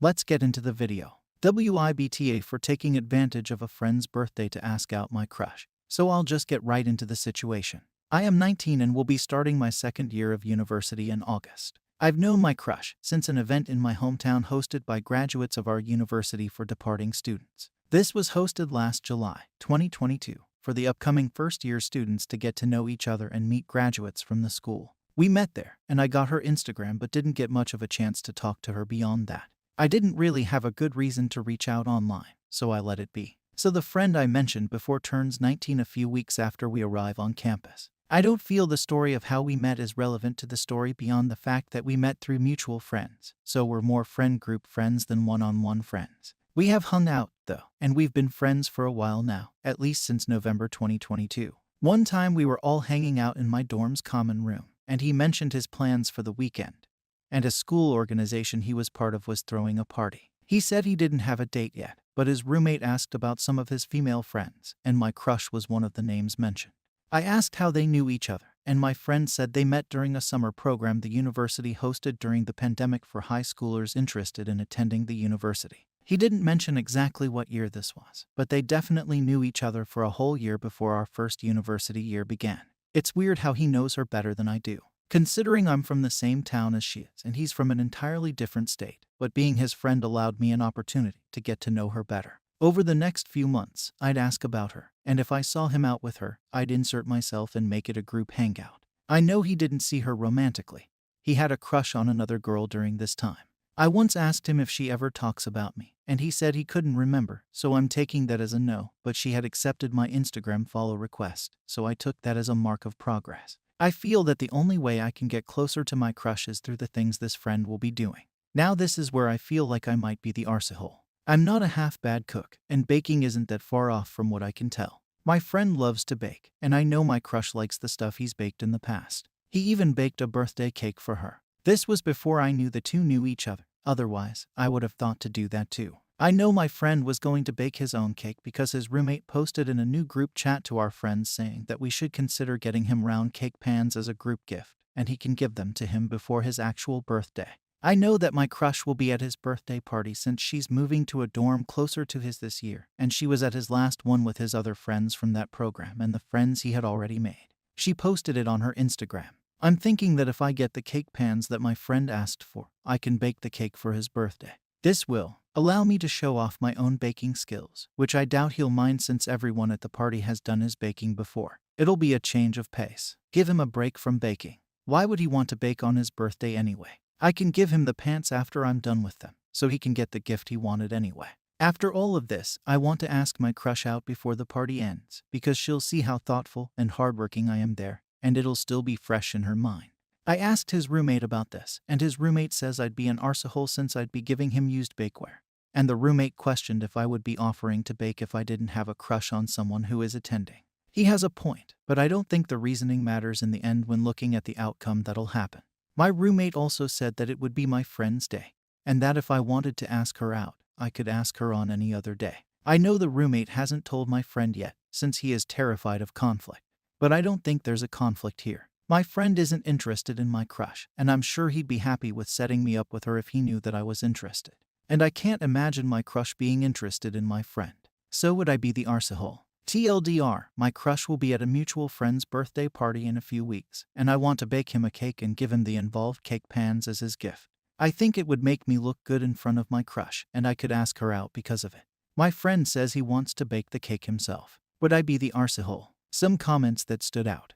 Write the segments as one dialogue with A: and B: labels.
A: Let's get into the video. IDOWRHereLady for taking advantage of a friend's birthday to ask out my crush. So I'll just get right into the situation. I am 19 and will be starting my second year of university in August. I've known my crush since an event in my hometown hosted by graduates of our university for departing students. This was hosted last July, 2022, for the upcoming first-year students to get to know each other and meet graduates from the school. We met there, and I got her Instagram but didn't get much of a chance to talk to her beyond that. I didn't really have a good reason to reach out online, so I let it be. So the friend I mentioned before turns 19 a few weeks after we arrive on campus. I don't feel the story of how we met is relevant to the story beyond the fact that we met through mutual friends, so we're more friend group friends than one-on-one friends. We have hung out, though, and we've been friends for a while now, at least since November 2022. One time we were all hanging out in my dorm's common room, and he mentioned his plans for the weekend, and a school organization he was part of was throwing a party. He said he didn't have a date yet, but his roommate asked about some of his female friends, and my crush was one of the names mentioned. I asked how they knew each other, and my friend said they met during a summer program the university hosted during the pandemic for high schoolers interested in attending the university. He didn't mention exactly what year this was, but they definitely knew each other for a whole year before our first university year began. It's weird how he knows her better than I do, considering I'm from the same town as she is and he's from an entirely different state, but being his friend allowed me an opportunity to get to know her better. Over the next few months, I'd ask about her, and if I saw him out with her, I'd insert myself and make it a group hangout. I know he didn't see her romantically. He had a crush on another girl during this time. I once asked him if she ever talks about me, and he said he couldn't remember, so I'm taking that as a no, but she had accepted my Instagram follow request, so I took that as a mark of progress. I feel that the only way I can get closer to my crush is through the things this friend will be doing. Now this is where I feel like I might be the arsehole. I'm not a half-bad cook, and baking isn't that far off from what I can tell. My friend loves to bake, and I know my crush likes the stuff he's baked in the past. He even baked a birthday cake for her. This was before I knew the two knew each other. Otherwise, I would have thought to do that too. I know my friend was going to bake his own cake because his roommate posted in a new group chat to our friends saying that we should consider getting him round cake pans as a group gift, and he can give them to him before his actual birthday. I know that my crush will be at his birthday party since she's moving to a dorm closer to his this year, and she was at his last one with his other friends from that program and the friends he had already made. She posted it on her Instagram. I'm thinking that if I get the cake pans that my friend asked for, I can bake the cake for his birthday. This will allow me to show off my own baking skills, which I doubt he'll mind since everyone at the party has done his baking before. It'll be a change of pace. Give him a break from baking. Why would he want to bake on his birthday anyway? I can give him the pants after I'm done with them, so he can get the gift he wanted anyway. After all of this, I want to ask my crush out before the party ends, because she'll see how thoughtful and hardworking I am there, and it'll still be fresh in her mind. I asked his roommate about this, and his roommate says I'd be an arsehole since I'd be giving him used bakeware. And the roommate questioned if I would be offering to bake if I didn't have a crush on someone who is attending. He has a point, but I don't think the reasoning matters in the end when looking at the outcome that'll happen. My roommate also said that it would be my friend's day, and that if I wanted to ask her out, I could ask her on any other day. I know the roommate hasn't told my friend yet, since he is terrified of conflict. But I don't think there's a conflict here. My friend isn't interested in my crush, and I'm sure he'd be happy with setting me up with her if he knew that I was interested. And I can't imagine my crush being interested in my friend. So would I be the arsehole? TLDR, my crush will be at a mutual friend's birthday party in a few weeks, and I want to bake him a cake and give him the involved cake pans as his gift. I think it would make me look good in front of my crush, and I could ask her out because of it. My friend says he wants to bake the cake himself. Would I be the arsehole? Some comments that stood out.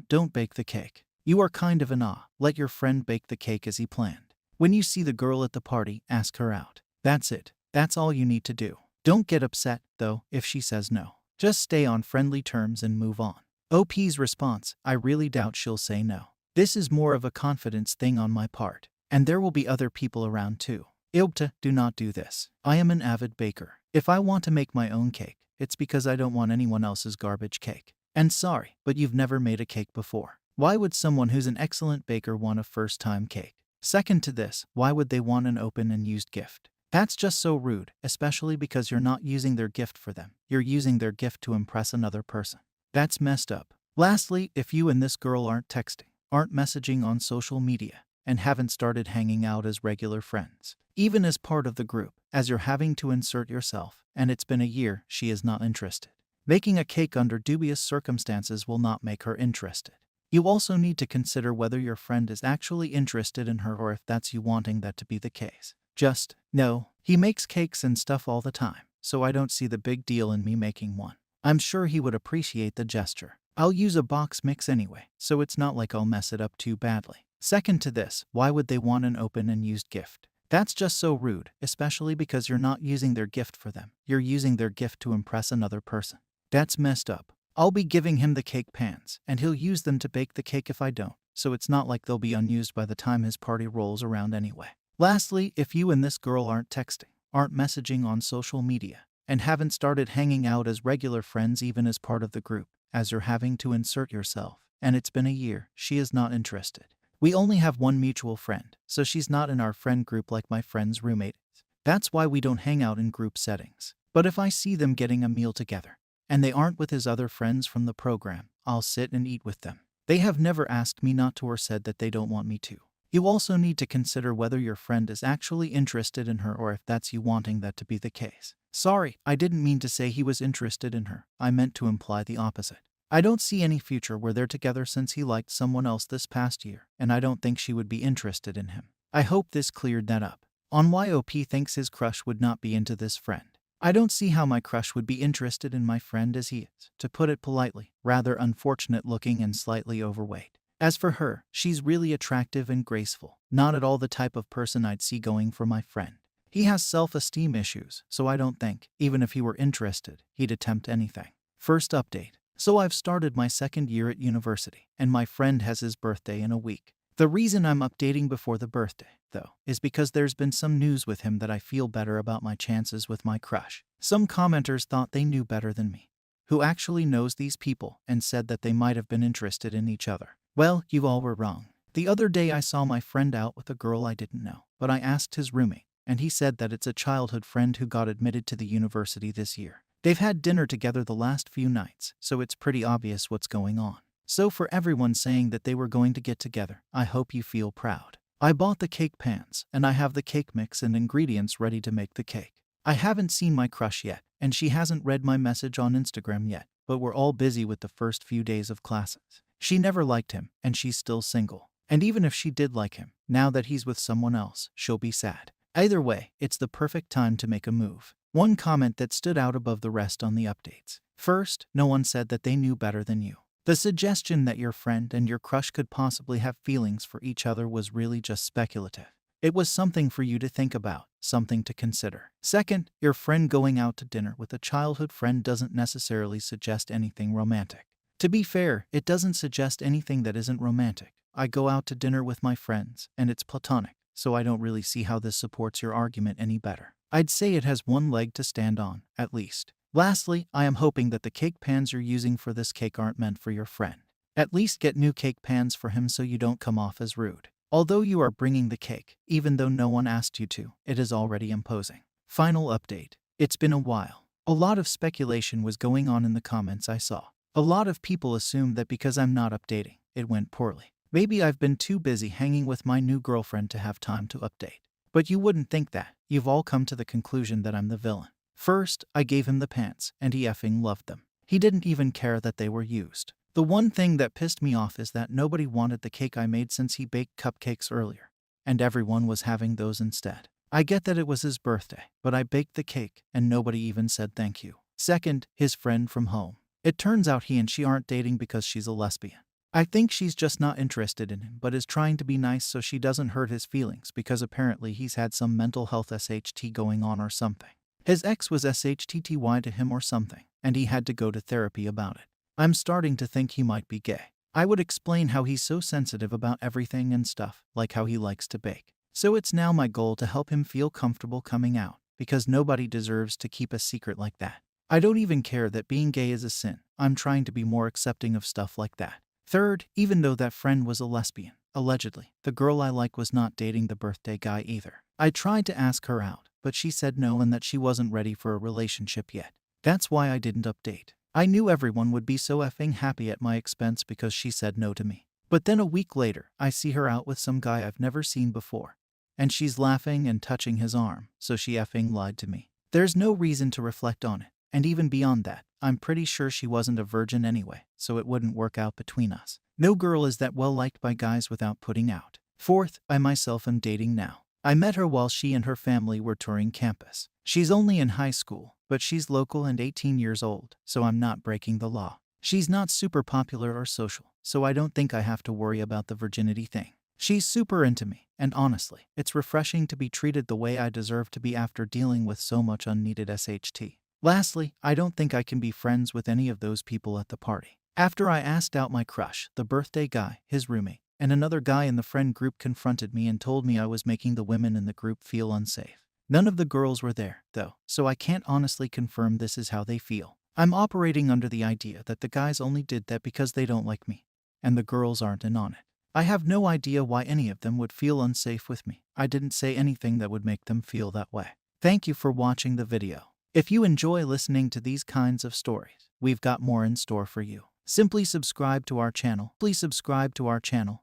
A: Don't bake the cake. You are kind of an let your friend bake the cake as he planned. When you see the girl at the party, ask her out. That's it. That's all you need to do. Don't get upset, though, if she says no. Just stay on friendly terms and move on. OP's response, I really doubt she'll say no. This is more of a confidence thing on my part. And there will be other people around too. IDOWRHereLady, do not do this. I am an avid baker. If I want to make my own cake, it's because I don't want anyone else's garbage cake. And sorry, but you've never made a cake before. Why would someone who's an excellent baker want a first-time cake? Second to this, why would they want an open and used gift? That's just so rude, especially because you're not using their gift for them. You're using their gift to impress another person. That's messed up. Lastly, if you and this girl aren't texting, aren't messaging on social media, and haven't started hanging out as regular friends, even as part of the group, as you're having to insert yourself, and it's been a year, she is not interested. Making a cake under dubious circumstances will not make her interested. You also need to consider whether your friend is actually interested in her or if that's you wanting that to be the case. Just, no, he makes cakes and stuff all the time, so I don't see the big deal in me making one. I'm sure he would appreciate the gesture. I'll use a box mix anyway, so it's not like I'll mess it up too badly. Second to this, why would they want an open and used gift? That's just so rude, especially because you're not using their gift for them. You're using their gift to impress another person. That's messed up. I'll be giving him the cake pans, and he'll use them to bake the cake if I don't, so it's not like they'll be unused by the time his party rolls around anyway. Lastly, if you and this girl aren't texting, aren't messaging on social media, and haven't started hanging out as regular friends even as part of the group, as you're having to insert yourself, and it's been a year, she is not interested. We only have one mutual friend, so she's not in our friend group like my friend's roommate is. That's why we don't hang out in group settings. But if I see them getting a meal together, and they aren't with his other friends from the program, I'll sit and eat with them. They have never asked me not to or said that they don't want me to. You also need to consider whether your friend is actually interested in her or if that's you wanting that to be the case. Sorry, I didn't mean to say he was interested in her. I meant to imply the opposite. I don't see any future where they're together since he liked someone else this past year, and I don't think she would be interested in him. I hope this cleared that up. On why OP thinks his crush would not be into this friend. I don't see how my crush would be interested in my friend as he is, to put it politely, rather unfortunate looking and slightly overweight. As for her, she's really attractive and graceful, not at all the type of person I'd see going for my friend. He has self-esteem issues, so I don't think, even if he were interested, he'd attempt anything. First update. So I've started my second year at university, and my friend has his birthday in a week. The reason I'm updating before the birthday, though, is because there's been some news with him that I feel better about my chances with my crush. Some commenters thought they knew better than me, who actually knows these people, and said that they might have been interested in each other. Well, you all were wrong. The other day I saw my friend out with a girl I didn't know, but I asked his roommate, and he said that it's a childhood friend who got admitted to the university this year. They've had dinner together the last few nights, so it's pretty obvious what's going on. So for everyone saying that they were going to get together, I hope you feel proud. I bought the cake pans, and I have the cake mix and ingredients ready to make the cake. I haven't seen my crush yet, and she hasn't read my message on Instagram yet, but we're all busy with the first few days of classes. She never liked him, and she's still single. And even if she did like him, now that he's with someone else, she'll be sad. Either way, it's the perfect time to make a move. One comment that stood out above the rest on the updates. First, no one said that they knew better than you. The suggestion that your friend and your crush could possibly have feelings for each other was really just speculative. It was something for you to think about, something to consider. Second, your friend going out to dinner with a childhood friend doesn't necessarily suggest anything romantic. To be fair, it doesn't suggest anything that isn't romantic. I go out to dinner with my friends, and it's platonic, so I don't really see how this supports your argument any better. I'd say it has one leg to stand on, at least. Lastly, I am hoping that the cake pans you're using for this cake aren't meant for your friend. At least get new cake pans for him so you don't come off as rude. Although you are bringing the cake, even though no one asked you to, it is already imposing. Final update. It's been a while. A lot of speculation was going on in the comments I saw. A lot of people assumed that because I'm not updating, it went poorly. Maybe I've been too busy hanging with my new girlfriend to have time to update. But you wouldn't think that. You've all come to the conclusion that I'm the villain. First, I gave him the pants, and he effing loved them. He didn't even care that they were used. The one thing that pissed me off is that nobody wanted the cake I made since he baked cupcakes earlier, and everyone was having those instead. I get that it was his birthday, but I baked the cake, and nobody even said thank you. Second, his friend from home. It turns out he and she aren't dating because she's a lesbian. I think she's just not interested in him but is trying to be nice so she doesn't hurt his feelings because apparently he's had some mental health SHT going on or something. His ex was SHTTY to him or something, and he had to go to therapy about it. I'm starting to think he might be gay. I would explain how he's so sensitive about everything and stuff, like how he likes to bake. So it's now my goal to help him feel comfortable coming out, because nobody deserves to keep a secret like that. I don't even care that being gay is a sin. I'm trying to be more accepting of stuff like that. Third, even though that friend was a lesbian, allegedly, the girl I like was not dating the birthday guy either. I tried to ask her out, but she said no and that she wasn't ready for a relationship yet. That's why I didn't update. I knew everyone would be so effing happy at my expense because she said no to me. But then a week later, I see her out with some guy I've never seen before. and she's laughing and touching his arm, so she effing lied to me. There's no reason to reflect on it, and even beyond that, I'm pretty sure she wasn't a virgin anyway, so it wouldn't work out between us. No girl is that well liked by guys without putting out. Fourth, I myself am dating now. I met her while she and her family were touring campus. She's only in high school, but she's local and 18 years old, so I'm not breaking the law. She's not super popular or social, so I don't think I have to worry about the virginity thing. She's super into me, and honestly, it's refreshing to be treated the way I deserve to be after dealing with so much unneeded SHT. Lastly, I don't think I can be friends with any of those people at the party. After I asked out my crush, the birthday guy, his roommate, and another guy in the friend group confronted me and told me I was making the women in the group feel unsafe. None of the girls were there, though, so I can't honestly confirm this is how they feel. I'm operating under the idea that the guys only did that because they don't like me, and the girls aren't in on it. I have no idea why any of them would feel unsafe with me. I didn't say anything that would make them feel that way. Thank you for watching the video. If you enjoy listening to these kinds of stories, we've got more in store for you. Simply subscribe to our channel. Please subscribe to our channel.